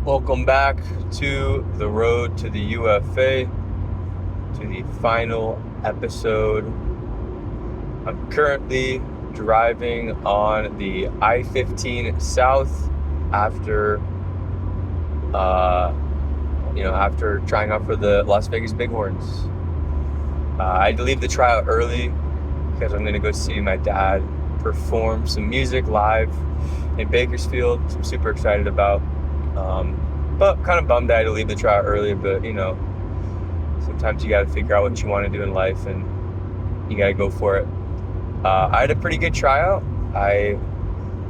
Welcome back to the road to the UFA, to the final episode. I'm currently driving on the I-15 South after trying out for the Las Vegas Bighorns. I had to leave the tryout early because I'm going to go see my dad perform some music live in Bakersfield, which I'm super excited about. But kind of bummed I had to leave the tryout early, but sometimes you got to figure out what you want to do in life and you got to go for it. I had a pretty good tryout. I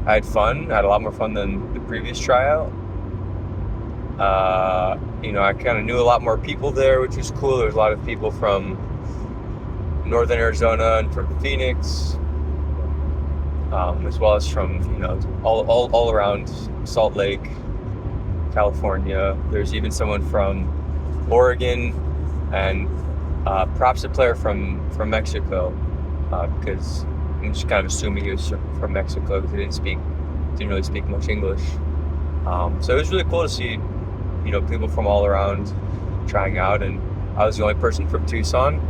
had fun. I had a lot more fun than the previous tryout. I kind of knew a lot more people there, which was cool. There was a lot of people from Northern Arizona and from Phoenix, as well as from, all around Salt Lake, California. There's even someone from Oregon, and perhaps a player from Mexico, because I'm just kind of assuming he was from Mexico because he didn't really speak much English. So it was really cool to see, people from all around trying out, and I was the only person from Tucson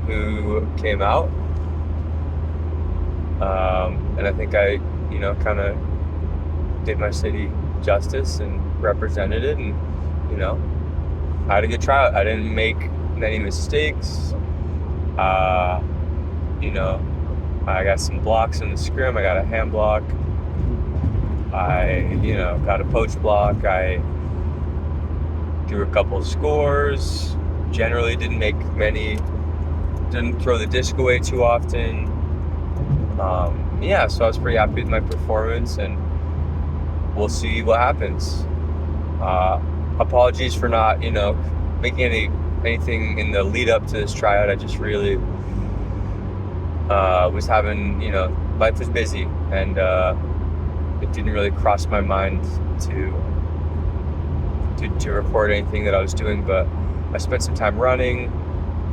who came out. And I think I, kind of did my city justice and represented it, and I had a good tryout. I didn't make many mistakes. I got some blocks in the scrim. I got a hand block. I got a poach block. I threw a couple of scores. Generally didn't throw the disc away too often. So I was pretty happy with my performance, and we'll see what happens. Apologies for not, making anything in the lead up to this tryout. I just really was having, life was busy, and it didn't really cross my mind to record anything that I was doing. But I spent some time running.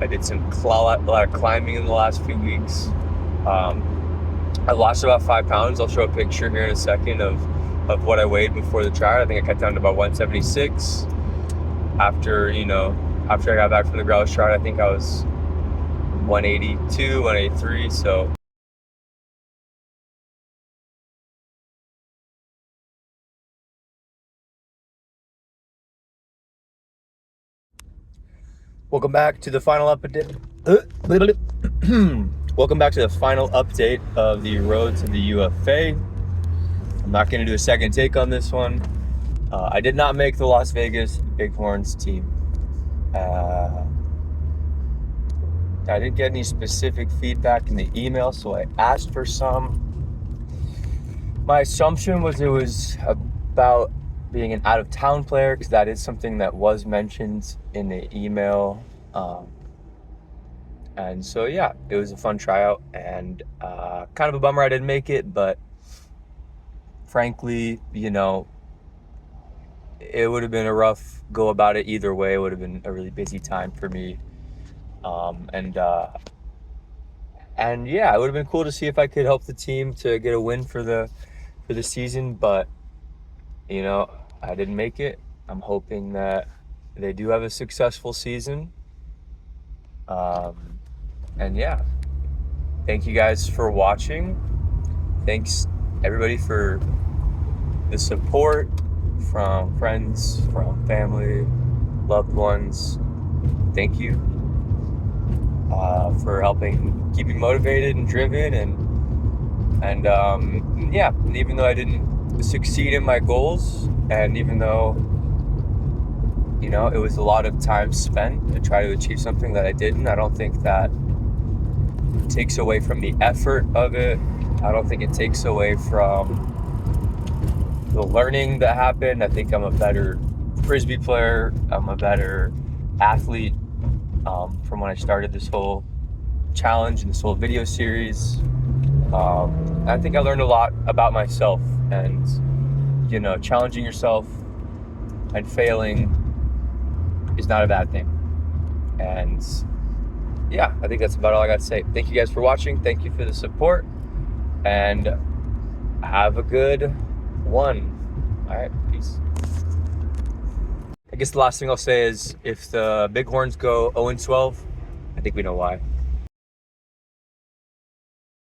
I did a lot of climbing in the last few weeks. I lost about 5 pounds. I'll show a picture here in a second of what I weighed before the tryout. I think I cut down to about 176. After I got back from the grouse tryout, I think I was 182, 183. So welcome back to the final update. Welcome back to the final update of the road to the UFA. I'm not going to do a second take on this one. I did not make the Las Vegas Bighorns team. I didn't get any specific feedback in the email, so I asked for some. My assumption was it was about being an out-of-town player, because that is something that was mentioned in the email. And so, yeah, it was a fun tryout, and kind of a bummer I didn't make it, but frankly, it would have been a rough go about it either way. It would have been a really busy time for me. And yeah, it would have been cool to see if I could help the team to get a win for the season, but I didn't make it. I'm hoping that they do have a successful season. And yeah, thank you guys for watching. Thanks everybody for the support from friends, from family, loved ones. Thank you for helping keep me motivated and driven, and even though I didn't succeed in my goals, and even though it was a lot of time spent to try to achieve something that I didn't, I don't think that takes away from the effort of it. I don't think it takes away from the learning that happened. I think I'm a better Frisbee player. I'm a better athlete from when I started this whole challenge and this whole video series. I think I learned a lot about myself, and challenging yourself and failing is not a bad thing. And yeah, I think that's about all I got to say. Thank you guys for watching. Thank you for the support, and have a good one. All right, peace. guess the last thing I'll say is if the Bighorns go 0-12, I think we know why.